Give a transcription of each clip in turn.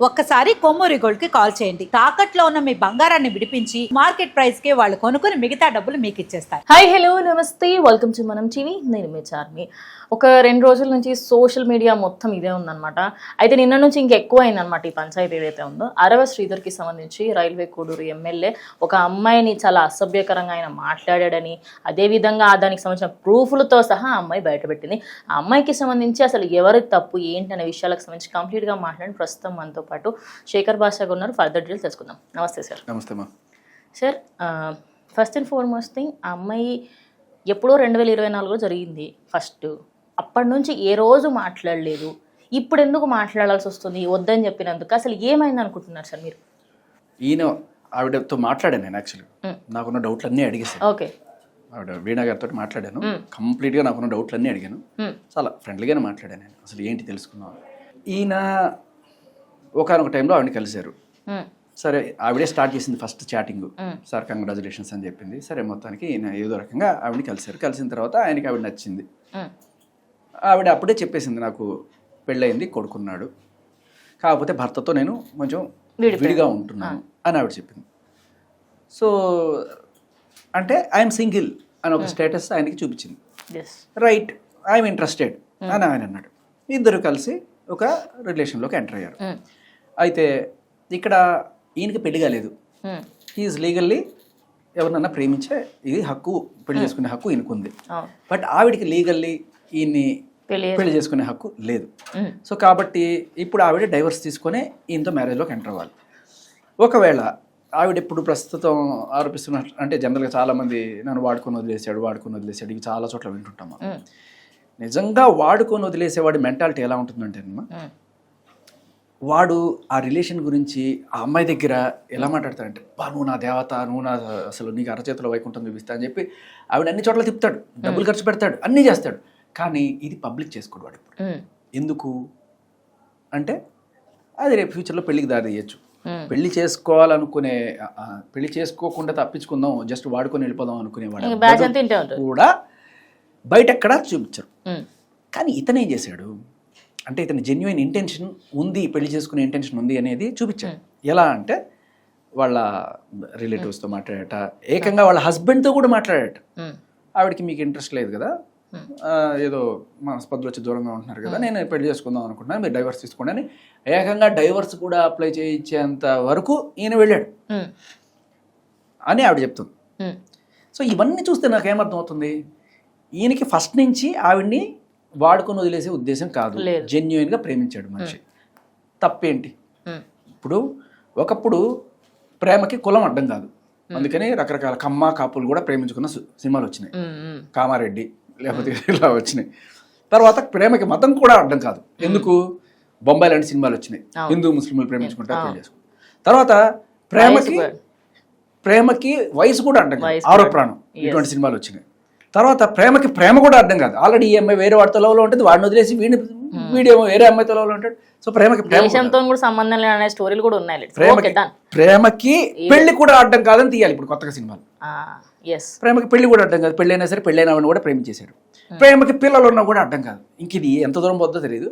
ఒక్కసారి కొమ్మూరి గోల్డ్ కి కాల్ చేయండి. తాకట్లో ఉన్న మీ బంగారాన్ని విడిపించి మార్కెట్ ప్రైస్ కి వాళ్ళు కొనుక్కుని మిగతా డబ్బులు మీకు ఇచ్చేస్తారు. హాయ్ హలో నమస్తే, వెల్కమ్ టు మనం టీవీ. నేను మీ చార్మి. ఒక 2 రోజుల నుంచి సోషల్ మీడియా మొత్తం ఇదే ఉందన్నమాట. అయితే నిన్న నుంచి ఇంకెక్కువ అయిందనమాట ఈ పంచాయతీ ఏదైతే ఉందో. అరవ శ్రీధర్కి సంబంధించి రైల్వే కోడూరు ఎమ్మెల్యే ఒక అమ్మాయిని చాలా అసభ్యకరంగా ఆయన మాట్లాడాడని, అదేవిధంగా దానికి సంబంధించిన ప్రూఫ్లతో సహా ఆ అమ్మాయి బయటపెట్టింది. ఆ అమ్మాయికి సంబంధించి అసలు ఎవరి తప్పు ఏంటి అనే విషయాలకు సంబంధించి కంప్లీట్గా మాట్లాడి ప్రస్తుతం మనతో పాటు శేఖర్ భాష ఉన్నారు. ఫర్దర్ డీటెయిల్స్ తెలుసుకుందాం. నమస్తే సార్. నమస్తే మా sir, first and foremost thing, ఆ అమ్మాయి ఎప్పుడో 2024లో జరిగింది ఫస్ట్. అప్పటి నుంచి ఏ రోజు మాట్లాడలేదు. ఇప్పుడు ఎందుకు మాట్లాడాల్సి వస్తుంది వద్దని చెప్పినందుకు? అసలు ఏమైంది అనుకుంటున్నారు సార్ మీరు? ఆవిడతో మాట్లాడాను నేను. యాక్చువల్గా నాకున్న డౌట్లు అన్నీ అడిగేసాను. ఓకే. ఆవిడ వీణా గారితో మాట్లాడాను. కంప్లీట్గా నాకున్న డౌట్లు అన్నీ అడిగాను. చాలా ఫ్రెండ్లీగానే మాట్లాడాను నేను. అసలు ఏంటి తెలుసుకున్నాను. ఈయన ఒకనొక టైంలో ఆవిడని కలిశారు. సరే, ఆవిడే స్టార్ట్ చేసింది ఫస్ట్ చాటింగ్. సార్ కంగ్రాచులేషన్స్ అని చెప్పింది. సరే, మొత్తానికి ఈయన ఏదో రకంగా ఆవిడని కలిశారు. కలిసిన తర్వాత ఆయనకి ఆవిడ నచ్చింది. ఆవిడ అప్పుడే చెప్పేసింది, నాకు పెళ్ళయింది, కొడుకున్నాడు, కాకపోతే భర్తతో నేను కొంచెం విడిగా ఉంటున్నాను అని ఆవిడ చెప్పింది. సో అంటే ఐఎమ్ సింగిల్ అని ఒక స్టేటస్ ఆయనకి చూపించింది. రైట్, ఐఎమ్ ఇంట్రెస్టెడ్ అని ఆయన అన్నాడు. ఇద్దరు కలిసి ఒక రిలేషన్లోకి ఎంటర్ అయ్యారు. అయితే ఇక్కడ ఈయనకి పెళ్లి కాలేదు. హీఈస్ లీగల్లీ ఎవరినన్నా ప్రేమించే ఇది హక్కు, పెళ్లి చేసుకునే హక్కు ఈయనకుంది. బట్ ఆవిడికి లీగల్లీ ఈయన్ని పెళ్లి చేసుకునే హక్కు లేదు. సో కాబట్టి ఇప్పుడు ఆవిడ డైవర్స్ తీసుకొని ఈయనతో మ్యారేజ్లోకి ఎంటర్ అవ్వాలి. ఒకవేళ ఆవిడ ఇప్పుడు ప్రస్తుతం ఆరోపిస్తున్నట్టు, అంటే జనరల్గా చాలామంది నన్ను వాడుకొని వదిలేసాడు ఇవి చాలా చోట్ల వింటుంటాం. నిజంగా వాడుకొని వదిలేసేవాడి మెంటాలిటీ ఎలా ఉంటుందంటే, వాడు ఆ రిలేషన్ గురించి ఆ అమ్మాయి దగ్గర ఎలా మాట్లాడతాడంటే, నువ్వు నా దేవత, నువ్వు నా అసలు నీకు అరచేతిలో వైకుంఠం చూపిస్తా అని చెప్పి ఆవిడ అన్ని చోట్ల తిప్పుతాడు, డబ్బులు ఖర్చు పెడతాడు, అన్నీ చేస్తాడు. కానీ ఇది పబ్లిక్ చేసుకోడు వాడు. ఇప్పుడు ఎందుకు అంటే అది రేపు ఫ్యూచర్లో పెళ్లికి దారి తీయచ్చు. పెళ్లి చేసుకోవాలనుకునే, పెళ్లి చేసుకోకుండా తప్పించుకుందాం, జస్ట్ వాడుకొని వెళ్ళిపోదాం అనుకునేవాడు కూడా బయట ఎక్కడా చూపించరు. కానీ ఇతను ఏం చేశాడు అంటే, ఇతని జెన్యున్ ఇంటెన్షన్ ఉంది, పెళ్లి చేసుకునే ఇంటెన్షన్ ఉంది అనేది చూపించాడు. ఎలా అంటే, వాళ్ళ రిలేటివ్స్తో మాట్లాడట, ఏకంగా వాళ్ళ హస్బెండ్తో కూడా మాట్లాడట. ఆవిడకి మీకు ఇంట్రెస్ట్ లేదు కదా, ఏదో మనస్పర్ధలు వచ్చి దూరంగా ఉంటున్నారు కదా, నేను పెళ్లి చేసుకుందాం అనుకుంటున్నాను, మీరు డైవర్స్ తీసుకోండి అని ఏకంగా డైవర్స్ కూడా అప్లై చేయించేంత వరకు ఈయన వెళ్ళాడు అని ఆవిడ చెప్తుంది. సో ఇవన్నీ చూస్తే నాకేమర్థం అవుతుంది, ఈయనకి ఫస్ట్ నుంచి ఆవిడ్ని వాడుకొని వదిలేసే ఉద్దేశం కాదు, జెన్యున్గా ప్రేమించాడు మనిషి. తప్పేంటి? ఇప్పుడు ఒకప్పుడు ప్రేమకి కులం అడ్డం కాదు, అందుకని రకరకాల కమ్మ కాపులు కూడా ప్రేమించుకున్న సినిమాలు వచ్చినాయి, కామారెడ్డి లేకపోతే ఇలా వచ్చినాయి. తర్వాత ప్రేమకి మతం కూడా అడ్డం కాదు, ఎందుకు బొంబాయి లాంటి సినిమాలు వచ్చినాయి, హిందూ ముస్లింలు ప్రేమించుకుంటారు, పెళ్లి చేసుకుంటారు. తర్వాత ప్రేమకి వయసు కూడా అడ్డం కాదు, ఆరో ప్రాణం, ఇటువంటి సినిమాలు వచ్చినాయి. తర్వాత ప్రేమకి ప్రేమ కూడా అర్థం కాదు, ఆల్రెడీ ఈ అమ్మాయి వేరే వాడితో లవ్లో ఉంటుంది, వాడిని వదిలేసి వీడియో వేరే అమ్మాయితో లవ్లో ఉంటాడు. సో ప్రేమకి సంబంధం లేని స్టోరీలు కూడా ఉన్నాయి. ప్రేమకి పెళ్లి కూడా అడ్డం కాదని తీయాలి ఇప్పుడు కొత్తగా సినిమాలు. ప్రేమకి పెళ్లి కూడా అడ్డం కాదు, పెళ్ళైనా సరే పెళ్ళైన వాడిని కూడా ప్రేమించేశాడు. ప్రేమకి పిల్లలు ఉన్నా కూడా అడ్డం కాదు. ఇంక ఇది ఎంత దూరం పోతుందో తెలియదు.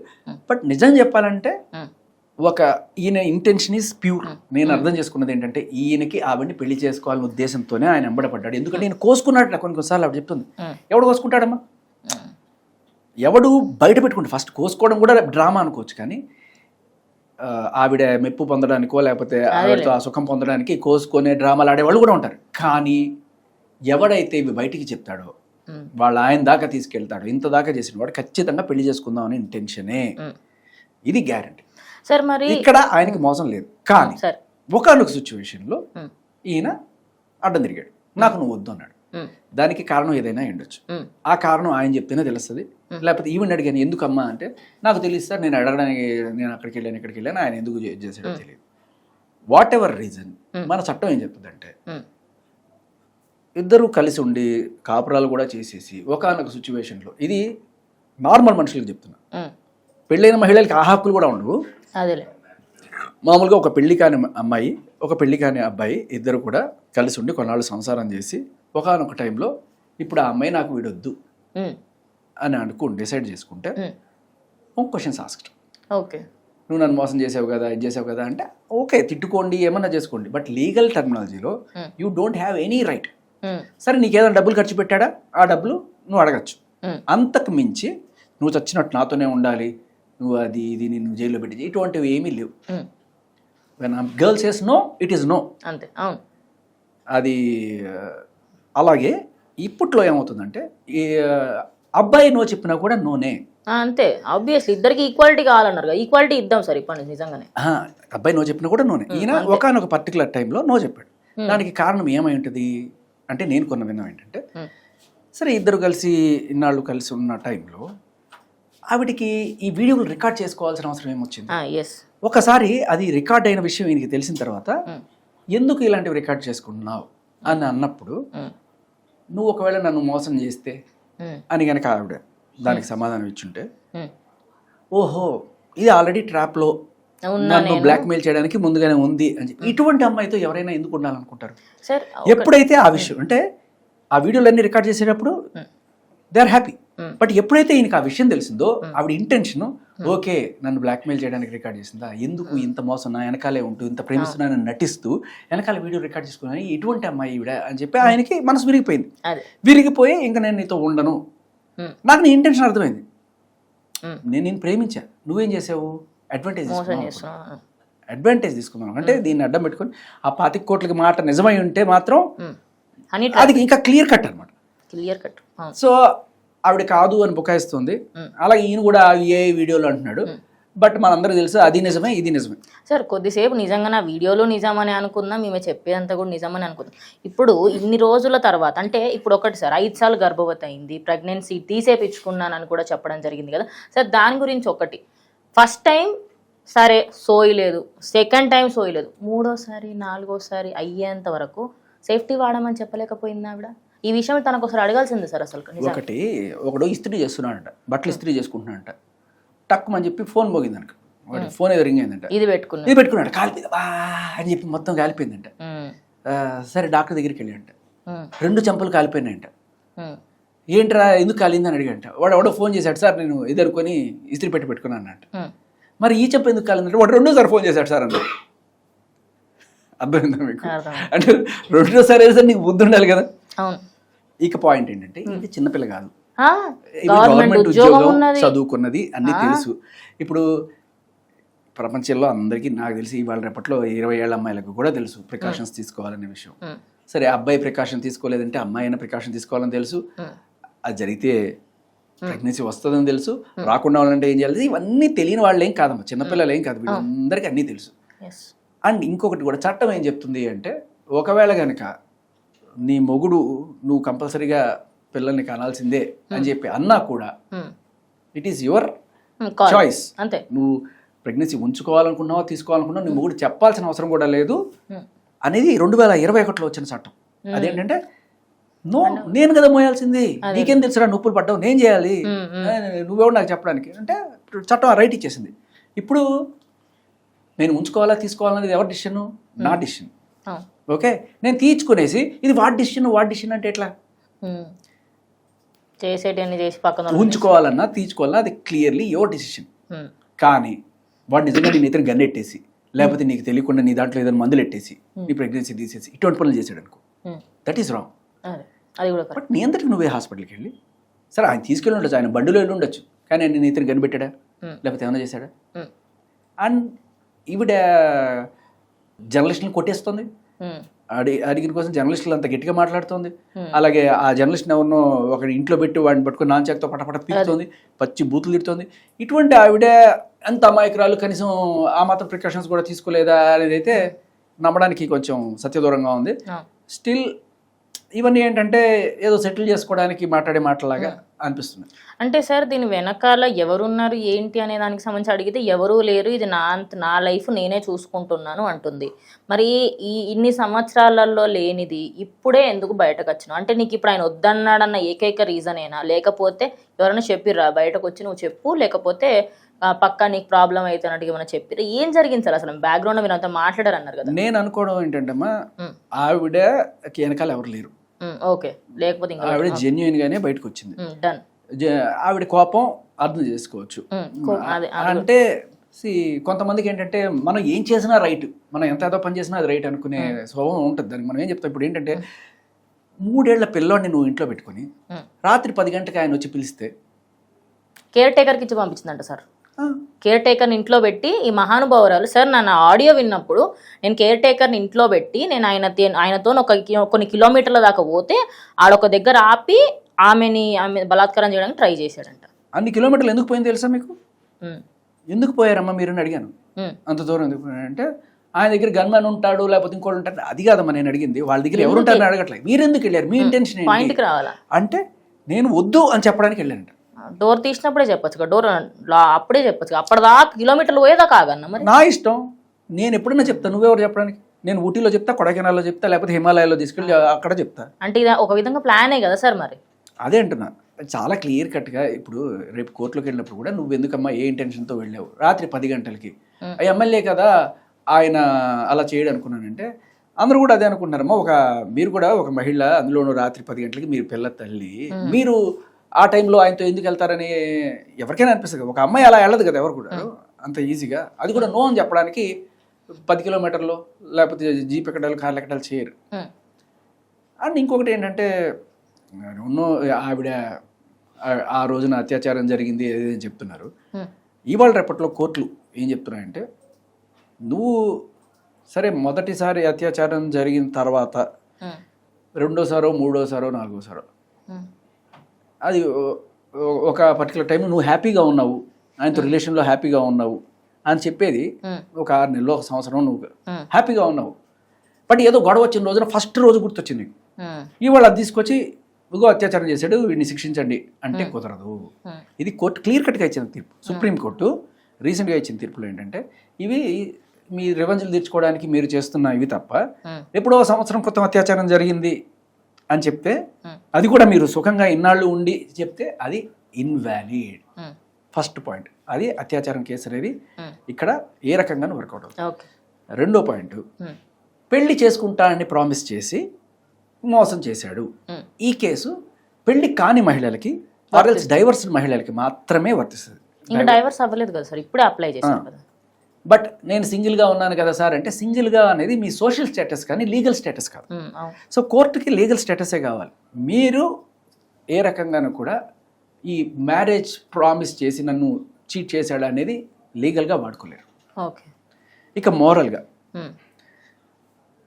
బట్ నిజం చెప్పాలంటే ఒక ఈయన ఇంటెన్షన్ ఈజ్ ప్యూర్. నేను అర్థం చేసుకున్నది ఏంటంటే, ఈయనకి ఆవిడని పెళ్లి చేసుకోవాలనే ఉద్దేశంతోనే ఆయన ఎంబడపడ్డాడు. ఎందుకంటే ఈయన కోసుకున్నాడు. కొన్నిసార్లు ఆవిడ చెప్తుంది, ఎవడు కోసుకుంటాడమ్మా, ఎవడు బయట పెట్టుకుంటే ఫస్ట్ కోసుకోవడం కూడా డ్రామా అనుకోవచ్చు, కానీ ఆవిడ మెప్పు పొందడానికో లేకపోతే ఆవిడతో ఆ సుఖం పొందడానికి కోసుకునే డ్రామాలు ఆడేవాళ్ళు కూడా ఉంటారు. కానీ ఎవడైతే ఇవి బయటికి చెప్తాడో, వాళ్ళ ఆయన దాకా తీసుకెళ్తాడు, ఇంత దాకా చేసిన వాడు ఖచ్చితంగా పెళ్లి చేసుకుందాం అనే ఇంటెన్షనే. ఇది గ్యారంటీ. సార్ మరి ఇక్కడ ఆయనకి మోసం లేదు. కానీ ఒకనొక సిచ్యువేషన్లో ఈయన అడ్డం తిరిగాడు, నాకు నువ్వు వద్దు అన్నాడు. దానికి కారణం ఏదైనా ఉండొచ్చు. ఆ కారణం ఆయన చెప్తేనే తెలుస్తుంది, లేకపోతే ఈవెన్ అడిగాను ఎందుకమ్మా అంటే, నాకు తెలియదు సార్, నేను అడగడానికి, నేను అక్కడికి వెళ్ళాను ఇక్కడికి వెళ్ళాను, ఆయన ఎందుకు చేసాడో తెలియదు. వాట్ ఎవర్ రీజన్, మన చట్టం ఏం చెప్తుందంటే, ఇద్దరు కలిసి ఉండి కాపురాలు కూడా చేసేసి ఒకనొక సిచ్యువేషన్లో, ఇది నార్మల్ మనుషులకు చెప్తున్నా, పెళ్ళైన మహిళలకి ఆ హక్కులు కూడా ఉండవు. మామూలుగా ఒక పెళ్లి కాని అమ్మాయి, ఒక పెళ్లి కాని అబ్బాయి ఇద్దరు కూడా కలిసి ఉండి కొన్నాళ్ళు సంసారం చేసి ఒకనొక టైంలో ఇప్పుడు ఆ అమ్మాయి నాకు వీడొద్దు అని అనుకుని డిసైడ్ చేసుకుంటే క్వశ్చన్స్ ఆస్క్డ్. ఓకే, నువ్వు నన్ను మోసం చేసావు కదా ఇది చేసావు కదా అంటే ఓకే తిట్టుకోండి ఏమన్నా చేసుకోండి, బట్ లీగల్ టర్మినాలజీలో you don't have any right. సరే నీకు ఏదైనా డబ్బులు ఖర్చు పెట్టాడా ఆ డబ్బులు నువ్వు అడగచ్చు. అంతకు మించి నువ్వు చచ్చినట్టు నాతోనే ఉండాలి, నువ్వు అది ఇది నిన్ను జైల్లో పెట్టి ఇటువంటివి ఏమీ లేవు. When girl says no it is no అంతే. అవును. అది అలాగే ఇప్పట్లో ఏమవుతుందంటే ఈ అబ్బాయి నో చెప్పినా కూడా నోనే. అంతే, ఆబ్వియస్లీ ఇద్దరికి ఈక్వాలిటీ కావాలన్నారు కదా, ఈక్వాలిటీ ఇద్దాం సార్ ఇప్పటి నుంచి నిజంగానే. అబ్బాయి నో చెప్పినా కూడా నోనే. ఈయన ఒకనొక పర్టికులర్ టైంలో నో చెప్పాడు. దానికి కారణం ఏమై ఉంటుంది అంటే నేను కొన్న విన్నాం ఏంటంటే, సరే ఇద్దరు కలిసి ఇన్నాళ్ళు కలిసి ఉన్న టైంలో ఆవిడికి ఈ వీడియోలు రికార్డ్ చేసుకోవాల్సిన అవసరం ఏమొచ్చింది. ఒకసారి అది రికార్డ్ అయిన విషయం ఈయనకి తెలిసిన తర్వాత ఎందుకు ఇలాంటివి రికార్డ్ చేసుకుంటున్నావు అని అన్నప్పుడు, నువ్వు ఒకవేళ నన్ను మోసం చేస్తే అని కనుక ఆవిడ దానికి సమాధానం ఇచ్చుంటే, ఓహో ఇది ఆల్రెడీ ట్రాప్లో నన్ను బ్లాక్మెయిల్ చేయడానికి ముందుగానే ఉంది అని. ఇటువంటి అమ్మాయితో ఎవరైనా ఎందుకు ఉండాలనుకుంటారు? ఎప్పుడైతే ఆ విషయం అంటే ఆ వీడియోలన్నీ రికార్డ్ చేసేటప్పుడు దే ఆర్ హ్యాపీ, బట్ ఎప్పుడైతే ఈయనకి ఆ విషయం తెలిసిందో ఆవిడ ఇంటెన్షన్ ఓకే నన్ను బ్లాక్మెయిల్ చేయడానికి రికార్డ్ చేసిందా, ఎందుకు ఇంత మోసం నా వెనకాలే ఉంటూ ఇంత ప్రేమిస్తున్నానని నటిస్తూ వెనకాల వీడియో రికార్డ్ చేసుకున్నాను ఇటువంటి అమ్మాయి ఈవిడ అని చెప్పి ఆయనకి మనసు విరిగిపోయింది. విరిగిపోయి ఇంకా నేను నీతో ఉండను, నాకు నీ ఇంటెన్షన్ అర్థమైంది, నేను ప్రేమించా, నువ్వేం చేసావు అడ్వాంటేజ్ తీసుకున్నాను అంటే దీన్ని అడ్డం పెట్టుకుని ఆ 25 కోట్లకి మాట నిజమై ఉంటే మాత్రం అది ఇంకా క్లియర్ కట్ అనమాట. సో ఆవిడ కాదు అని బుకాయిస్తుంది. అలాగే ఈయన కూడా ఏ వీడియోలో అంటున్నాడు, బట్ మనందరూ తెలుసు అది నిజమే ఇది నిజమే. సార్ కొద్దిసేపు నిజంగా నా వీడియోలో నిజమని అనుకుందాం, మేము చెప్పేదంతా కూడా నిజమని అనుకుందాం. ఇప్పుడు ఇన్ని రోజుల తర్వాత అంటే ఇప్పుడు ఒకటి సార్ 5 సార్లు గర్భవతి అయింది, ప్రెగ్నెన్సీ తీసేపించుకున్నానని కూడా చెప్పడం జరిగింది కదా సార్. దాని గురించి ఒకటి, ఫస్ట్ టైం సరే సోయలేదు, సెకండ్ టైం సోయలేదు, మూడోసారి 4వసారి అయ్యేంత వరకు సేఫ్టీ వాడమని చెప్పలేకపోయింది ఆవిడ. ఈ విషయం తనకు ఒకసారి అడగాల్సింది సార్. అసలు ఒకడు ఇస్త్రీ చేస్తున్నాడంట, బట్టలు ఇస్త్రీ చేసుకుంటున్నాడంట, టక్ అని చెప్పి ఫోన్ మోగింది అనుకో, ఫోన్ ఏదో రింగ్ అయిందంట, ఇది పెట్టుకున్నాడు కాలిపోయింది అని చెప్పి మొత్తం కాలిపోయిందంట. సరే డాక్టర్ దగ్గరికి వెళ్ళాడంట, 2 చెంపలు కాలిపోయినాయంట. ఏంట్రా ఎందుకు కాలిందని అడిగాడంట. వాడు ఎవడో ఫోన్ చేశాడు, సార్ నేను ఎదుర్కొని ఇస్త్రీ పెట్టుకున్నాను అంట. మరి ఈ చెప్ప ఎందుకు కాలిందంటే వాడు 2సారి ఫోన్ చేశాడు సార్ అన్న. అర్థమైందా మీకు? అంటే 2సారి అయితే నీకు బుద్ధి ఉండాలి కదా. ఇక పాయింట్ ఏంటంటే ఇది చిన్నపిల్ల కాదు, గవర్నమెంట్ ఉద్యోగం చదువుకున్నది అన్నీ తెలుసు. ఇప్పుడు ప్రపంచంలో అందరికీ నాకు తెలిసి ఇవాళ రేపట్లో 20 ఏళ్ల అమ్మాయిలకు కూడా తెలుసు ప్రికాషన్స్ తీసుకోవాలనే విషయం. సరే అబ్బాయి ప్రికాషన్ తీసుకోలేదంటే అమ్మాయి అయినా ప్రికాషన్ తీసుకోవాలని తెలుసు, అది జరిగితే ప్రెగ్నెన్సీ వస్తుందని తెలుసు, రాకుండా వాళ్ళంటే ఏం చేయాలి, ఇవన్నీ తెలియని వాళ్ళు ఏం కాదమ్మా, చిన్నపిల్లలు ఏం కాదు, వీళ్ళందరికీ అన్నీ తెలుసు. అండ్ ఇంకొకటి కూడా చట్టం ఏం చెప్తుంది అంటే, ఒకవేళ కనుక నీ మొగుడు నువ్వు కంపల్సరీగా పిల్లల్ని కనాల్సిందే అని చెప్పి అన్నా కూడా ఇట్ ఈస్ యువర్ చాయిస్. అంతే, నువ్వు ప్రెగ్నెన్సీ ఉంచుకోవాలనుకున్నావా తీసుకోవాలనుకున్నావు, నీ మొగుడు చెప్పాల్సిన అవసరం కూడా లేదు అనేది 2021లో వచ్చిన చట్టం. అదేంటంటే నో నేను కదా మోయాల్సింది, నీకేం తెలుసురా నొప్పులు పడ్డావు నేను చేయాలి, నువ్వెవడు నాకు చెప్పడానికి అంటే చట్టం ఆ రైట్ ఇచ్చేసింది. ఇప్పుడు నేను ఉంచుకోవాలా తీసుకోవాలనేది ఎవరి డిసిషన్? నా డిసిషన్. ఓకే, నేను తీర్చుకునేసి ఇది వాడి డిసిషన్ అంటే ఎట్లా? ఉంచుకోవాలన్నా తీర్చుకోవాలన్నా అది క్లియర్లీ యువర్ డిసిషన్. కానీ వాడు నిజంగా నేను ఇతను గన్నెట్టేసి లేకపోతే నీకు తెలియకుండా నీ దాంట్లో ఏదైనా మందులు ఎట్టేసి నీ ప్రెగ్నెన్సీ తీసేసి ఇటువంటి పనులు చేసాడు అనుకో, దట్ ఈస్ రాంగ్. బట్ నీ అందరికి నువ్వే హాస్పిటల్కి వెళ్ళి, సరే ఆయన తీసుకెళ్ళి ఉండొచ్చు, ఆయన బండిలో వెళ్ళి ఉండొచ్చు, కానీ నేను ఇతను కనిపెట్టాడా లేకపోతే ఏమైనా చేశాడా? అండ్ ఈవిడ జర్నలిస్టులను కొట్టేస్తుంది, అడిగిన కోసం జర్నలిస్టులు అంత గట్టిగా మాట్లాడుతుంది. అలాగే ఆ జర్నలిస్ట్ ఎవరినో ఒక ఇంట్లో పెట్టి వాడిని పట్టుకుని నాన్చాక్తో పటపట తిడుతుంది, పచ్చి బూతులు తిడుతుంది. ఇటువంటి ఆవిడ ఎంత అమాయకురాలు, కనీసం ఆ మాత్రం ప్రికాషన్స్ కూడా తీసుకోలేదా అనేది అయితే నమ్మడానికి కొంచెం సత్యదూరంగా ఉంది. స్టిల్ ఇవన్నీ ఏంటంటే ఏదో సెటిల్ చేసుకోవడానికి మాట్లాడే మాటలాగా అనిపిస్తుంది. అంటే సార్ దీని వెనకాల ఎవరున్నారు ఏంటి అనే దానికి సంబంధించి అడిగితే ఎవరూ లేరు, ఇది నా లైఫ్ నేనే చూసుకుంటున్నాను అంటుంది. మరి ఇన్ని సంవత్సరాలలో లేనిది ఇప్పుడే ఎందుకు బయటకు వచ్చినావు? అంటే నీకు ఇప్పుడు ఆయన వద్దన్నాడన్న ఏకైక రీజనేనా, లేకపోతే ఎవరైనా చెప్పిర్రా బయటకు వచ్చి నువ్వు చెప్పు, లేకపోతే పక్కా నీకు ప్రాబ్లం అయితే అన్నట్టుగా ఏమైనా చెప్పిరా? ఏం జరిగింది సార్ అసలు? బ్యాక్గ్రౌండ్ మీరు అంతా మాట్లాడారు అన్నారు కదా. నేను అనుకోవడం ఏంటంటే అమ్మా, ఆవిడకి వెనకాల ఎవరు లేరు. ఓకే, లేకపోతే ఆవిడ జెన్యున్ గానే బయటకు వచ్చింది. ఆవిడ కోపం అర్థం చేసుకోవచ్చు. అంటే కొంతమందికి ఏంటంటే మనం ఏం చేసినా రైట్, మనం ఎంత ఏదో పని చేసినా అది రైట్ అనుకునే స్వభావం ఉంటుంది. దానికి మనం ఏం చెప్తాం ఇప్పుడు ఏంటంటే 3 ఏళ్ల పిల్లోడిని నువ్వు ఇంట్లో పెట్టుకుని రాత్రి 10 గంటలకు ఆయన వచ్చి పిలిస్తే కేర్ టేకర్కి ఇచ్చి పంపించిందంట సార్. కేర్ టేకర్ని ఇంట్లో పెట్టి ఈ మహానుభావురాలు సార్ నా ఆడియో విన్నప్పుడు నేను కేర్ టేకర్ని ఇంట్లో పెట్టి నేను ఆయనతో కొన్ని కిలోమీటర్ల దాకా పోతే ఆడొక దగ్గర ఆపి ఆమె బలాత్కారం చేయడానికి ట్రై చేశాడంట. అన్ని కిలోమీటర్లు ఎందుకు పోయింది తెలుసా మీకు? ఎందుకు పోయారమ్మా మీరు అని అడిగాను. అంత దూరం ఎందుకు పోయారంటే ఆయన దగ్గర గన్మెన్ ఉంటాడు లేకపోతే ఇంకోటి ఉంటాడు, అది కాదమ్మా నేను అడిగింది. వాళ్ళ దగ్గర ఎవరు ఉంటారని అడగట్లేదు. మీరు ఎందుకు వెళ్ళారు, మీ ఇంటెన్షన్ పాయింట్కి రావాలా అంటే నేను వద్దు అని చెప్పడానికి వెళ్ళానంట. డోర్ తీసినప్పుడే చెప్పొచ్చు, డోర్ అప్పుడే చెప్పొచ్చు, అప్పటిదాకా కిలోమీటర్లు పోయేదాకా ఆగన్నా మరి. నా ఇష్టం, నేను ఎప్పుడైనా చెప్తాను. నువ్వెవరు చెప్పడానికి? నేను ఊటీలో చెప్తా, కొడైకెనాల్లో చెప్తా, లేకపోతే హిమాలయాల్లో తీసుకెళ్ళి అక్కడ చెప్తా. అంటే ఇది ఒక విధంగా ప్లానే కదా సార్ మరి. అదే అంటున్నా, చాలా క్లియర్ కట్గా. ఇప్పుడు రేపు కోర్టులోకి వెళ్ళినప్పుడు కూడా నువ్వు ఎందుకమ్మా ఏ ఇంటెన్షన్తో వెళ్ళావు రాత్రి 10 గంటలకి, ఎమ్మెల్యే కదా ఆయన అలా చేయడం అనుకున్నానంటే అందరూ కూడా అదే అనుకుంటున్నారమ్మా. మీరు కూడా ఒక మహిళ, అందులోనూ రాత్రి 10 గంటలకి మీరు పిల్ల తల్లి, మీరు ఆ టైంలో ఆయనతో ఎందుకు వెళ్తారని ఎవరికైనా అనిపిస్తుంది. ఒక అమ్మాయి అలా వెళ్ళదు కదా ఎవరు కూడా అంత ఈజీగా. అది కూడా నో అని చెప్పడానికి 10 కిలోమీటర్లు లేకపోతే జీప్ ఎక్కడాలు కార్లు ఎక్కడాలు చేయరు. అండ్ ఇంకొకటి ఏంటంటే ఆవిడ ఆ రోజున అత్యాచారం జరిగింది ఏదైనా చెప్తున్నారు. ఇవాళ రేపట్లో కోర్టులు ఏం చెప్తున్నాయంటే నువ్వు సరే మొదటిసారి అత్యాచారం జరిగిన తర్వాత రెండోసారో మూడోసారో నాలుగోసారో అది ఒక పర్టికులర్ టైంలో నువ్వు హ్యాపీగా ఉన్నావు, ఆయనతో రిలేషన్లో హ్యాపీగా ఉన్నావు అని చెప్పేది ఒక 6 నెలలు 1 సంవత్సరం నువ్వు హ్యాపీగా ఉన్నావు. బట్ ఏదో గొడవ వచ్చిన రోజున ఫస్ట్ రోజు గుర్తొచ్చింది నీకు. ఇవాళ అది తీసుకొచ్చి ఇగో అత్యాచారం చేశాడు వీడిని శిక్షించండి అంటే కుదరదు. ఇది కోర్టు క్లియర్ కట్గా ఇచ్చిన తీర్పు. సుప్రీంకోర్టు రీసెంట్గా ఇచ్చిన తీర్పులో ఏంటంటే ఇవి మీ రివెంజ్లు తీర్చుకోవడానికి మీరు చేస్తున్న ఇవి తప్ప ఎప్పుడో సంవత్సరం క్రితం అత్యాచారం జరిగింది అని చెప్తే అది కూడా మీరు సుఖంగా ఇన్నాళ్ళు ఉండి చెప్తే అది ఇన్వాలిడ్. ఫస్ట్ పాయింట్ అది అత్యాచారం కేసు అనేది ఇక్కడ ఏ రకంగానూ వర్కౌట్ అవుతుంది. రెండో పాయింట్ పెళ్లి చేసుకుంటా అని ప్రామిస్ చేసి మోసం చేశాడు. ఈ కేసు పెళ్లి కాని మహిళలకి డైవర్స్ మహిళలకి మాత్రమే వర్తిస్తుంది. ఇంకా డైవర్స్ అవ్వలేదు కదా సార్, ఇప్పుడే అప్లై చేశారు కదా. బట్ నేను సింగిల్గా ఉన్నాను కదా సార్ అంటే సింగిల్గా అనేది మీ సోషల్ స్టేటస్ కానీ లీగల్ స్టేటస్ కాదు. సో కోర్టుకి లీగల్ స్టేటసే కావాలి. మీరు ఏ రకంగానూ కూడా ఈ మ్యారేజ్ ప్రామిస్ చేసి నన్ను చీట్ చేశాడు అనేది లీగల్గా వాడుకోలేరు. ఇక మోరల్గా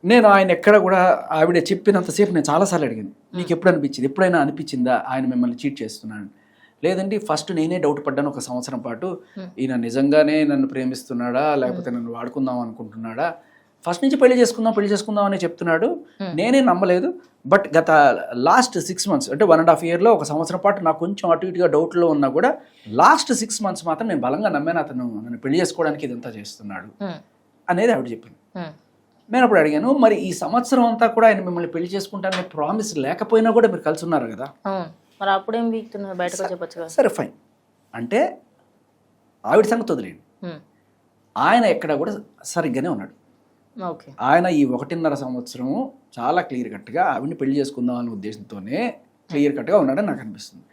నేను ఆయన ఎక్కడ కూడా ఆవిడ చెప్పినంతసేపు నేను చాలాసార్లు అడిగాను, నీకు ఎప్పుడు అనిపించింది, ఎప్పుడైనా అనిపించిందా ఆయన మిమ్మల్ని చీట్ చేస్తున్నాను? లేదండి ఫస్ట్ నేనే డౌట్ పడ్డాను 1 సంవత్సరం పాటు, ఈయన నిజంగానే నన్ను ప్రేమిస్తున్నాడా లేకపోతే నన్ను వాడుకుందాం అనుకుంటున్నాడా, ఫస్ట్ నుంచి పెళ్లి చేసుకుందాం అని చెప్తున్నాడు, నేనే నమ్మలేదు. బట్ గత లాస్ట్ 6 months అంటే 1.5 yearలో 1 సంవత్సరం పాటు నాకు కొంచెం అటు ఇటుగా డౌట్లో ఉన్నా కూడా లాస్ట్ 6 months మాత్రం నేను బలంగా నమ్మాను అతను నన్ను పెళ్లి చేసుకోవడానికి ఇదంతా చేస్తున్నాడు అనేది ఆవిడ చెప్పింది. నేను అప్పుడు అడిగాను, మరి ఈ సంవత్సరం అంతా కూడా ఆయన మిమ్మల్ని పెళ్లి చేసుకుంటానని ప్రామిస్ లేకపోయినా కూడా మీరు కలిసి ఉన్నారు కదా, మరి అప్పుడేం వీక్తున్నారు బయటకు చెప్పొచ్చు కదా. సరే ఫైన్ అంటే ఆవిడ సంగతి వదిలేండి, ఆయన ఎక్కడ కూడా సరిగ్గానే ఉన్నాడు. ఆయన ఈ 1.5 సంవత్సరము చాలా క్లియర్ కట్గా ఆవిడని పెళ్లి చేసుకుందాం అనే ఉద్దేశంతోనే క్లియర్ కట్గా ఉన్నాడని నాకు అనిపిస్తుంది.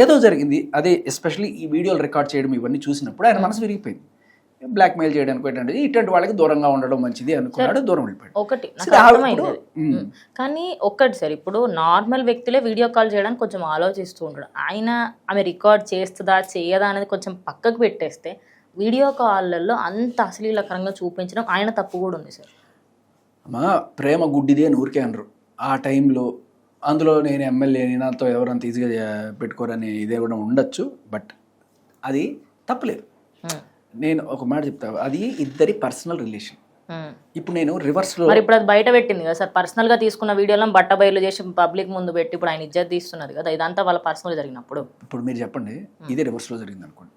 ఏదో జరిగింది, అదే ఎస్పెషల్లీ ఈ వీడియోలు రికార్డ్ చేయడం ఇవన్నీ చూసినప్పుడు ఆయన మనసు విరిగిపోయింది. బ్లాక్మెయిల్ చేయడానికి ఏంటంటే ఇట్లాంటి వాళ్ళకి దూరంగా ఉండడం మంచిది అనుకున్నాడు, దూరం వెళ్ళిపోయాడు. ఒకటి కానీ ఒక్కటి సార్, ఇప్పుడు నార్మల్ వ్యక్తులే వీడియో కాల్ చేయడానికి కొంచెం ఆలోచిస్తూ ఉంటాడు. ఆయన ఆమె రికార్డ్ చేస్తుందా చేయదా అనేది కొంచెం పక్కకు పెట్టేస్తే వీడియో కాళ్ళల్లో అంత అశ్లీలకరంగా చూపించడం ఆయన తప్పు కూడా ఉంది సార్. అమ్మా ప్రేమ గుడ్డిది అని ఊరికే అనరు ఆ టైంలో. అందులో నేను ఎమ్మెల్యేని నాతో ఎవరంత ఈజీగా పెట్టుకోరని ఇదే కూడా ఉండొచ్చు, బట్ అది తప్పలేదు. నేను ఒక మాట చెప్తా, అది ఇద్దరి పర్సనల్ రిలేషన్. ఇప్పుడు నేను రివర్స్లో మరి ఇప్పుడు అది బయట పెట్టింది కదా సార్, పర్సనల్గా తీసుకున్న వీడియోలో బట్ట బయలు చేసి పబ్లిక్ ముందు పెట్టి ఇప్పుడు ఆయన ఇజ్జత్ తీస్తున్నది కదా, ఇదంతా వాళ్ళ పర్సనల్ జరిగినప్పుడు. ఇప్పుడు మీరు చెప్పండి, ఇదే రివర్స్లో జరిగింది అనుకోండి.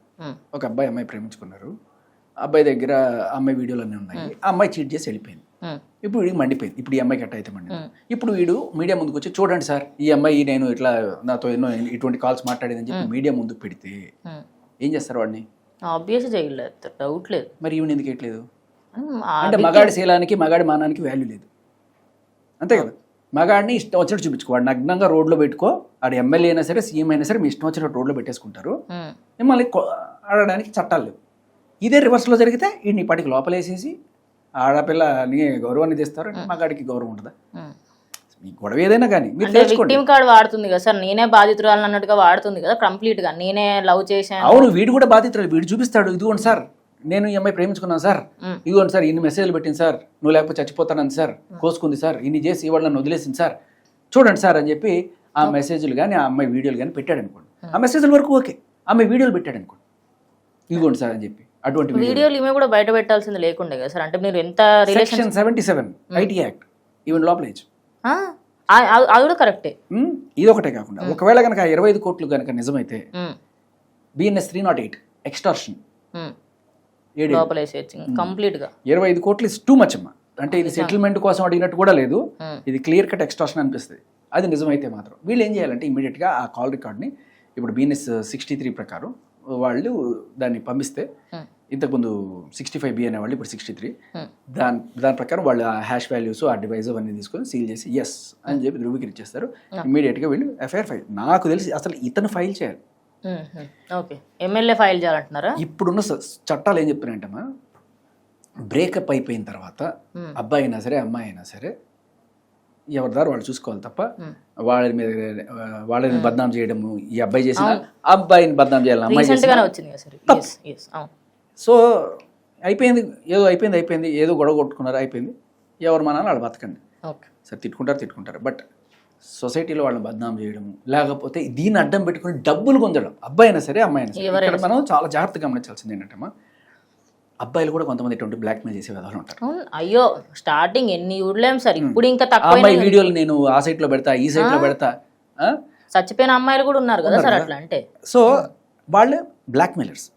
ఒక అమ్మాయి ప్రేమించుకున్నారు, అబ్బాయి దగ్గర అమ్మాయి వీడియోలు అన్నీ ఉన్నాయి, ఆ అమ్మాయి చీట్ చేసి వెళ్ళిపోయింది. ఇప్పుడు వీడికి మండిపోయింది, ఇప్పుడు ఈ అమ్మాయికి ఎట్ట అయితే మండి. ఇప్పుడు వీడు మీడియా ముందుకు వచ్చి చూడండి సార్ ఈ అమ్మాయి నేను ఇట్లా నాతో ఎన్నో ఇటువంటి కాల్స్ మాట్లాడేదని చెప్పి మీడియా ముందుకు పెడితే ఏం చేస్తారు వాడిని? ఆబ్వియస్గా చేయలేదు, డౌట్ లేదు. మరి ఈవెన్ ఎందుకు వేయట్లేదు అంటే మగాడి శీలానికి మగాడి మానానికి వాల్యూ లేదు, అంతే కదా. మగాడిని ఇష్టం వచ్చినట్టు చూపించుకో, వాడు నగ్నంగా రోడ్లో పెట్టుకో, ఆడు ఎమ్మెల్యే అయినా సరే సీఎం అయినా సరే మీ ఇష్టం వచ్చినట్టు రోడ్లో పెట్టేసుకుంటారు, మిమ్మల్ని ఆడడానికి చట్టాలు లేవు. ఇదే రివర్స్లో జరిగితే ఈ పాటికి లోపలేసేసి ఆడపిల్లని గౌరవాన్ని తెస్తారు, మగాడికి గౌరవం ఉంటుందా? మీ గొడవ ఏదైనా కానీ మీరు తెలుసుకోండి. విక్టిమ్ కార్డ్ వాడుతుంది కదా సార్, నేనే బాధితురాలు అన్నట్టుగా వాడుతుంది కదా కంప్లీట్ గా, నేనే లవ్ చేశాను. అవును, వీడు కూడా బాధితురాలు. వీడు చూపిస్తాడు, ఇదిగోండి సార్ నేను ఈ అమ్మాయి ప్రేమించుకున్నాను సార్, ఇదిగోండి సార్ ఇన్ని మెసేజ్లు పెట్టింది సార్, నువ్వు లేకపోతే చచ్చిపోతానని సార్, కోసుకుంది సార్, ఇన్ని చేసి ఇవాళ నన్ను వదిలేసింది సార్, చూడండి సార్ అని చెప్పి ఆ మెసేజ్లు కానీ ఆ అమ్మాయి వీడియోలు కానీ పెట్టాడు అనుకోండి. ఆ మెసేజ్ల వరకు ఓకే, అమ్మాయి వీడియోలు పెట్టాడు అనుకోండి, ఇదిగోండి సార్ అని చెప్పి. అటువంటి వీడియోలు ఇవే కూడా బయట పెట్టాల్సింది లేకుండే కదా సార్, అంటే మీరు ఎంత సెక్షన్ 77 ఐటీ యాక్ట్ ఈవెన్ లోపలేజ్, అది కూడా కరెక్టే. ఇది ఒకటే కాకుండా ఒకవేళ కనుక 25 కోట్లు కనుక నిజమైతే బిఎన్ఎస్ 308 ఎక్స్టార్షన్ కంప్లీట్ గా 25 కోట్లు ఇస్ టూ మచ్ అమ్మా. అంటే ఇది సెటిల్మెంట్ కోసం అడిగినట్టు కూడా లేదు, ఇది క్లియర్ కట్ ఎక్స్టార్షన్ అనిపిస్తుంది. అది నిజమైతే మాత్రం వీళ్ళు ఏం చేయాలంటే ఇమీడియట్గా ఆ కాల్ రికార్డ్ని ఇప్పుడు బిఎన్ఎస్ 63 ప్రకారం వాళ్ళు దాన్ని పంపిస్తే, ఇంతకుముందు 65B అనేవాళ్ళు ఇప్పుడు 63, దాని ప్రకారం వాళ్ళు ఆ హ్యాష్ వాల్యూస్ ఆ డివైస్ అవన్నీ తీసుకొని సీల్ చేసి ఎస్ అని చెప్పి ధృవీకరించేస్తారు. ఇమీడియట్గా వీళ్ళు ఎఫ్ఐఆర్ ఫైల్, నాకు తెలిసి అసలు ఇతను ఫైల్ చేయాలి. ఓకే, ఎమ్మెల్యే ఫైల్ చేయాలంటున్నారా? ఇప్పుడున్న చట్టాలు ఏం చెప్తున్నాయంటమ్మా, బ్రేకప్ అయిపోయిన తర్వాత అబ్బాయి అయినా సరే అమ్మాయి అయినా సరే ఎవరి దారి వాళ్ళు చూసుకోవాలి తప్ప వాళ్ళని బద్నాం చేయడము, ఈ అబ్బాయి చేసిన అబ్బాయిని బద్నాం చేయాలి, అమ్మాయి చేసిన. సో అయిపోయింది, ఏదో అయిపోయింది, ఏదో గొడవ కొట్టుకున్నారు, అయిపోయింది, ఎవరు మన వాళ్ళు బతకండి, సరే తిట్టుకుంటారు. బట్ సొసైటీలో వాళ్ళని బద్నాం చేయడము, లేకపోతే దీన్ని అడ్డం పెట్టుకుని డబ్బులు పొందడం, అబ్బాయి అయినా సరే అమ్మాయి అయినా సరే. ఇక్కడ మనం చాలా జాగ్రత్తగా గమనించాల్సింది ఏంటంటే, అబ్బాయిలు కూడా కొంతమంది ఇటువంటి బ్లాక్ మెయిల్ చేసే విధాలు ఉంటారు. అయ్యో స్టార్టింగ్ ఎన్ని ఊర్లేం సార్, ఇప్పుడు ఇంకా తక్కువ. అమ్మాయి వీడియోలు నేను ఆ సైట్ లో పెడతా, ఈ సైట్ లో పెడతా, చచ్చిపోయిన అమ్మాయిలు కూడా ఉన్నారు కదా సార్ అట్లా. అంటే సో వాళ్ళు బ్లాక్ మెయిలర్స్.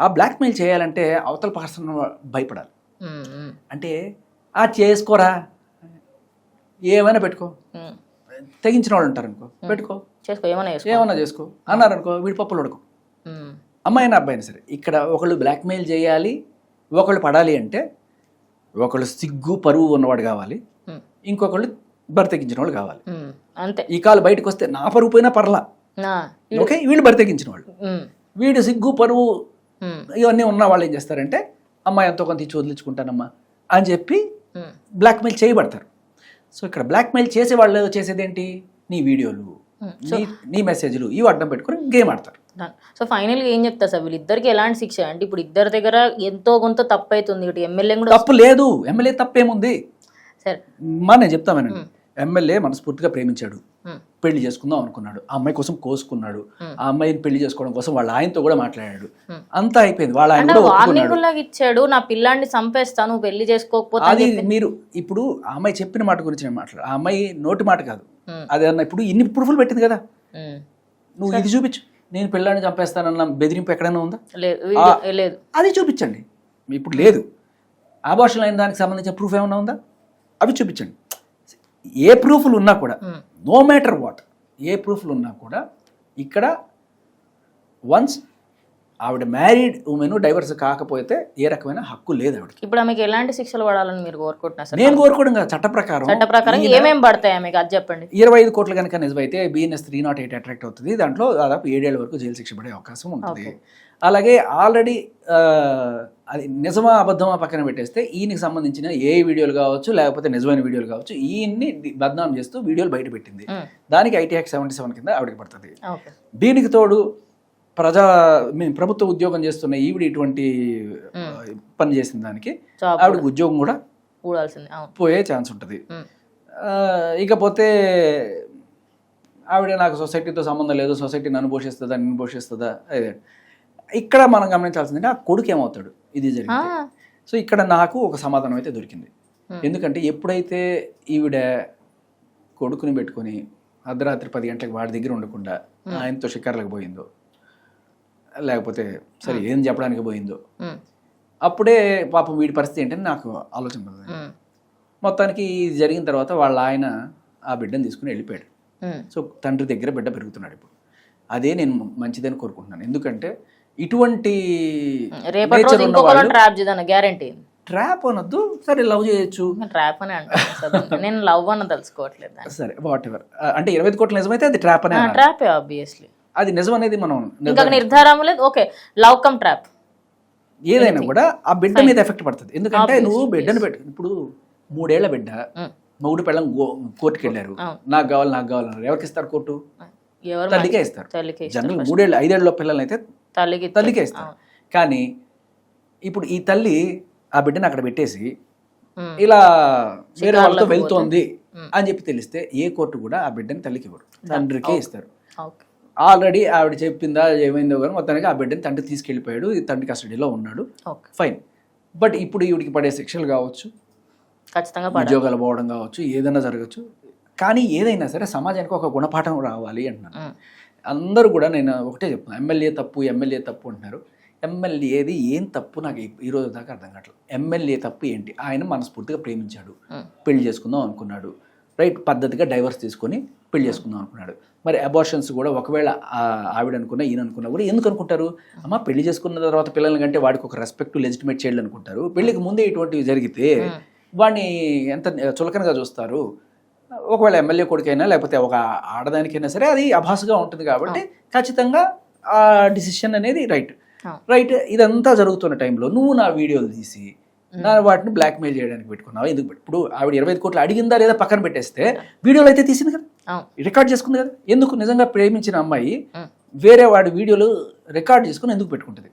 ఆ బ్లాక్ మెయిల్ చేయాలంటే అవతల పర్సన్ భయపడాలి. అంటే చేసుకోరా, ఏమైనా పెట్టుకో, తెగించిన వాళ్ళు ఉంటారు అనుకో, పెట్టుకో, ఏమన్నా చేసుకో అన్నారనుకో, వీడి పప్పులు ఉడకు, అమ్మాయి అయినా అబ్బాయినా సరే. ఇక్కడ ఒకళ్ళు బ్లాక్మెయిల్ చేయాలి, ఒకళ్ళు పడాలి అంటే ఒకళ్ళు సిగ్గు పరువు ఉన్నవాడు కావాలి, ఇంకొకళ్ళు బరితెగించిన వాళ్ళు కావాలి. అంతే. ఈ కాలు బయటకు వస్తే నా పరువు పోయినా పర్లా, ఓకే, వీళ్ళు బరితెగించిన వాళ్ళు. వీడు సిగ్గు పరువు ఇవన్నీ ఉన్న వాళ్ళు ఏం చేస్తారంటే, అమ్మాయి ఎంతో కొంత ఇచ్చి వదిలించుకుంటానమ్మా అని చెప్పి బ్లాక్మెయిల్ చేయబడతారు. సో ఇక్కడ బ్లాక్మెయిల్ చేసే వాళ్ళు చేసేది ఏంటి, నీ వీడియోలు, నీ మెసేజ్లు ఇవి అడ్డం పెట్టుకుని గేమ్ ఆడతారు. సో ఫైనల్గా ఏం చెప్తారు సార్, వీళ్ళిద్దరికి ఎలాంటి శిక్ష? అంటే ఇప్పుడు ఇద్దరి దగ్గర ఎంతో కొంత తప్పు అవుతుంది, ఇటు ఎమ్మెల్యే కూడా తప్పు లేదు. ఎమ్మెల్యే తప్పేముంది సార్, నేను చెప్తామేనండి. ఎమ్మెల్యే మనస్ఫూర్తిగా ప్రేమించాడు, పెళ్లి చేసుకుందాం అనుకున్నాడు, ఆ అమ్మాయి కోసం కోసుకున్నాడు, ఆ అమ్మాయిని పెళ్లి చేసుకోవడం కోసం వాళ్ళ ఆయనతో కూడా మాట్లాడాడు, అంతా అయిపోయింది. వాళ్ళ ఆయన కూడా ఇచ్చాడు, నా పిల్లాన్ని చంపేస్తాను పెళ్లి చేసుకోకపోతే. అది మీరు ఇప్పుడు ఆ అమ్మాయి చెప్పిన మాట గురించి నేను మాట్లాడు, ఆ అమ్మాయి నోటి మాట కాదు అది అన్న. ఇప్పుడు ఇన్ని ప్రూఫ్లు పెట్టింది కదా, నువ్వు ఇది చూపించు, నేను పిల్లాన్ని చంపేస్తానన్న బెదిరింపు ఎక్కడైనా ఉందా? లేదు. అది చూపించండి. ఇప్పుడు లేదు. అబార్షన్ అయిన దానికి సంబంధించిన ప్రూఫ్ ఏమైనా ఉందా? అవి చూపించండి. ఏ ప్రూఫ్లు ఉన్నా కూడా, నో మ్యాటర్ వాట్, ఏ ప్రూఫ్లు ఉన్నా కూడా ఇక్కడ వన్స్ ఆవిడ మ్యారీడ్ ఉమెన్, డైవర్స్ కాకపోతే ఏ రకమైన హక్కు లేదు ఆవిడకి. ఇప్పుడు ఆమెకి ఎలాంటి శిక్షలు పడాలని మీరు కోరుకుంటున్నారు? నేను కోరుకోవడం కదా, చట్ట ప్రకారం ఏమేమి పడతాయి ఆమెకి అది చెప్పండి. 25 కోట్లు కనుక నిజమైతే బిఎన్ఎస్ 308 అట్రాక్ట్ అవుతుంది, దాంట్లో దాదాపు 7 ఏళ్ల వరకు జైలు శిక్ష పడే అవకాశం ఉంటుంది. అలాగే ఆల్రెడీ అది నిజమా అబద్ధమా పక్కన పెట్టేస్తే ఈయనకి సంబంధించిన ఏ వీడియోలు కావచ్చు, లేకపోతే నిజమైన వీడియోలు కావచ్చు, ఈయన్ని బద్నాం చేస్తూ వీడియోలు బయట పెట్టింది, దానికి ఐటీ యాక్ట్ 77 కింద ఆవిడకి పడుతుంది. దీనికి తోడు ప్రభుత్వ ఉద్యోగం చేస్తున్న ఈవిడ ఇటువంటి పని చేసిన దానికి ఆవిడకి ఉద్యోగం కూడా పోయే ఛాన్స్ ఉంటుంది. ఇకపోతే ఆవిడ నాకు సొసైటీతో సంబంధం లేదు, సొసైటీ నన్ను పోషిస్తుందా అదే. ఇక్కడ మనం గమనించాల్సిందంటే ఆ కొడుకు ఏమవుతాడు ఇది జరిగింది. సో ఇక్కడ నాకు ఒక సమాధానం అయితే దొరికింది. ఎందుకంటే ఎప్పుడైతే ఈవిడ కొడుకుని పెట్టుకొని అర్ధరాత్రి 10 గంటలకు వాడి దగ్గర ఉండకుండా ఆయనతో షికార్లకు పోయిందో, లేకపోతే సరే ఏం చెప్పడానికి పోయిందో, అప్పుడే పాపం వీడి పరిస్థితి ఏంటని నాకు ఆలోచన పడుతుంది. మొత్తానికి ఇది జరిగిన తర్వాత వాళ్ళ ఆయన ఆ బిడ్డను తీసుకుని వెళ్ళిపోయాడు. సో తండ్రి దగ్గర బిడ్డ పెరుగుతున్నాడు ఇప్పుడు. అదే నేను మంచిదని కోరుకుంటున్నాను. ఎందుకంటే ఇటువంటి ట్రాప్ అనొద్దు, సరే లవ్ చేయొచ్చు, ట్రాప్ అని అంటే నేను లవ్ అని తెలుసుకోవట్లేదు, సరే వాట్ ఎవర్. అంటే 25 కోట్లు నిజమైతే అది ట్రాప్ అనే, ట్రాప్ ఆబ్వియస్లీ అది నిజం అనేది మనం నిర్ధారం లేదు. ఓకే, లవ్ కమ్ ట్రాప్ ఏదైనా కూడా ఆ బిడ్డ మీద ఎఫెక్ట్ పడుతుంది. ఎందుకంటే నువ్వు బిడ్డను పెట్టు, ఇప్పుడు 3 ఏళ్ల బిడ్డ మొగుడు పెళ్ళం కోర్టుకి వెళ్ళారు, నాకు కావాలన్నారు. ఎవరికి ఇస్తారు కోర్టు? ఎవరు తల్లికే ఇస్తారు. తల్లికి జనరల్ 3 ఏళ్ళు 5 ఏళ్ళ పిల్లలు అయితే తల్లికే ఇస్తారు. కానీ ఇప్పుడు ఈ తల్లి ఆ బిడ్డను అక్కడ పెట్టేసి ఇలా వేరే వాళ్ళతో వెళ్తోంది అని చెప్పి తెలిస్తే ఏ కోర్టు కూడా ఆ బిడ్డని తల్లికి ఇవ్వరు, తండ్రికే ఇస్తారు. ఆల్రెడీ ఆవిడ చెప్పిందా ఏమైందో కానీ మొత్తానికి ఆ బిడ్డని తండ్రి తీసుకెళ్ళిపోయాడు, ఈ తండ్రి కస్టడీలో ఉన్నాడు, ఫైన్. బట్ ఇప్పుడు ఈవిడికి పడే శిక్షలు కావచ్చు, ఖచ్చితంగా ఉద్యోగాలు పోవడం కావచ్చు, ఏదైనా జరగచ్చు. కానీ ఏదైనా సరే సమాజానికి ఒక గుణపాఠం రావాలి అంటున్నాను. అందరూ కూడా నేను ఒకటే చెప్తున్నాను, ఎమ్మెల్యే తప్పు అంటున్నారు. ఎమ్మెల్యేది ఏం తప్పు నాకు ఈ రోజు దాకా అర్థం కావట్లేదు. ఎమ్మెల్యే తప్పు ఏంటి? ఆయన మనస్ఫూర్తిగా ప్రేమించాడు, పెళ్లి చేసుకుందాం అనుకున్నాడు, రైట్, పద్ధతిగా డైవర్స్ తీసుకొని పెళ్లి చేసుకుందాం అనుకున్నాడు. మరి అబార్షన్స్ కూడా ఒకవేళ ఆవిడ అనుకున్నా ఈయన అనుకున్నా కూడా ఎందుకు అనుకుంటారు? అమ్మ పెళ్లి చేసుకున్న తర్వాత పిల్లల కంటే వాడికి ఒక రెస్పెక్ట్ లెజిటిమేట్ చేయాలి అనుకుంటారు. పెళ్లికి ముందే ఇటువంటివి జరిగితే వాడిని ఎంత చులకనగా చూస్తారు. ఒకవేళ ఎమ్మెల్యే కొడుకైనా లేకపోతే ఒక ఆడదానికైనా సరే అది అభాసుగా ఉంటుంది. కాబట్టి ఖచ్చితంగా ఆ డిసిషన్ అనేది రైట్. ఇదంతా జరుగుతున్న టైంలో నువ్వు నా వీడియోలు తీసి వాటిని బ్లాక్మెయిల్ చేయడానికి పెట్టుకున్నావు. ఎందుకు? ఇప్పుడు ఆవిడ 25 కోట్లు అడిగిందా లేదా పక్కన పెట్టేస్తే వీడియోలు అయితే తీసింది కదా, రికార్డ్ చేసుకుంది కదా. ఎందుకు? నిజంగా ప్రేమించిన అమ్మాయి వేరే వాడి వీడియోలు రికార్డ్ చేసుకుని ఎందుకు పెట్టుకుంటుంది?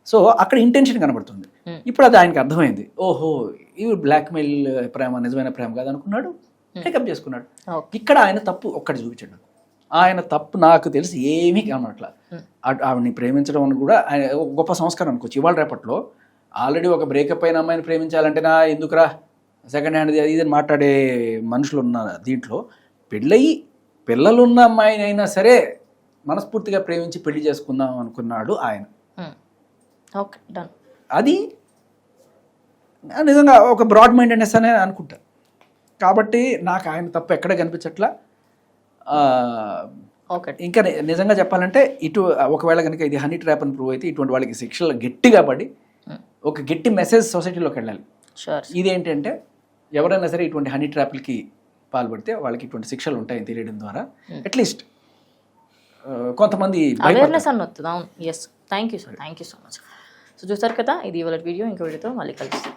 సో అక్కడ ఇంటెన్షన్ కనబడుతుంది. ఇప్పుడు అది ఆయనకి అర్థమైంది. ఓహో, ఇవి బ్లాక్మెయిల్ ప్రేమ నిజమైన ప్రేమ కాదు అనుకున్నాడు, టేకప్ చేసుకున్నాడు. ఇక్కడ ఆయన తప్పు ఒక్కటి చూపించాడు. ఆయన తప్పు నాకు తెలిసి ఏమీ కనబడట్లా. ఆవిడని ప్రేమించడం అని కూడా ఆయన గొప్ప సంస్కారం అనుకోవచ్చు. ఇవాళ రేపట్లో ఆల్రెడీ ఒక బ్రేకప్ అయిన అమ్మాయిని ప్రేమించాలంటే నా ఎందుకురా సెకండ్ హ్యాండ్ అది ఇది మాట్లాడే మనుషులు ఉన్నారు. దీంట్లో పెళ్ళయి పిల్లలున్న అమ్మాయిని అయినా సరే మనస్ఫూర్తిగా ప్రేమించి పెళ్లి చేసుకుందాం అనుకున్నాడు ఆయన. అది నిజంగా ఒక బ్రాడ్ మైండెడ్నెస్ అనే అనుకుంటా. కాబట్టి నాకు ఆయన తప్ప ఎక్కడ కనిపించట్లా. ఇంకా నిజంగా చెప్పాలంటే ఇటు ఒకవేళ కనుక ఇది హనీ ట్రాప్ అని ప్రూవ్ అయితే ఇటువంటి వాళ్ళకి శిక్షలు గట్టిగా పడి ఒక గట్టి మెసేజ్ సొసైటీలోకి వెళ్ళాలి. ఇదేంటంటే ఎవరైనా సరే ఇటువంటి హనీ ట్రాప్లకి పాల్పడితే వాళ్ళకి ఇటువంటి శిక్షలు ఉంటాయని తెలియడం ద్వారా అట్లీస్ట్ కొంతమంది అవేర్నెస్ అన్నొస్తుంది. అవును, yes, thank you so much. So చూసారు కదా, ఇది ఇవాళ వీడియో. ఇంకో వీడియోతో మళ్ళీ కలుస్తాం.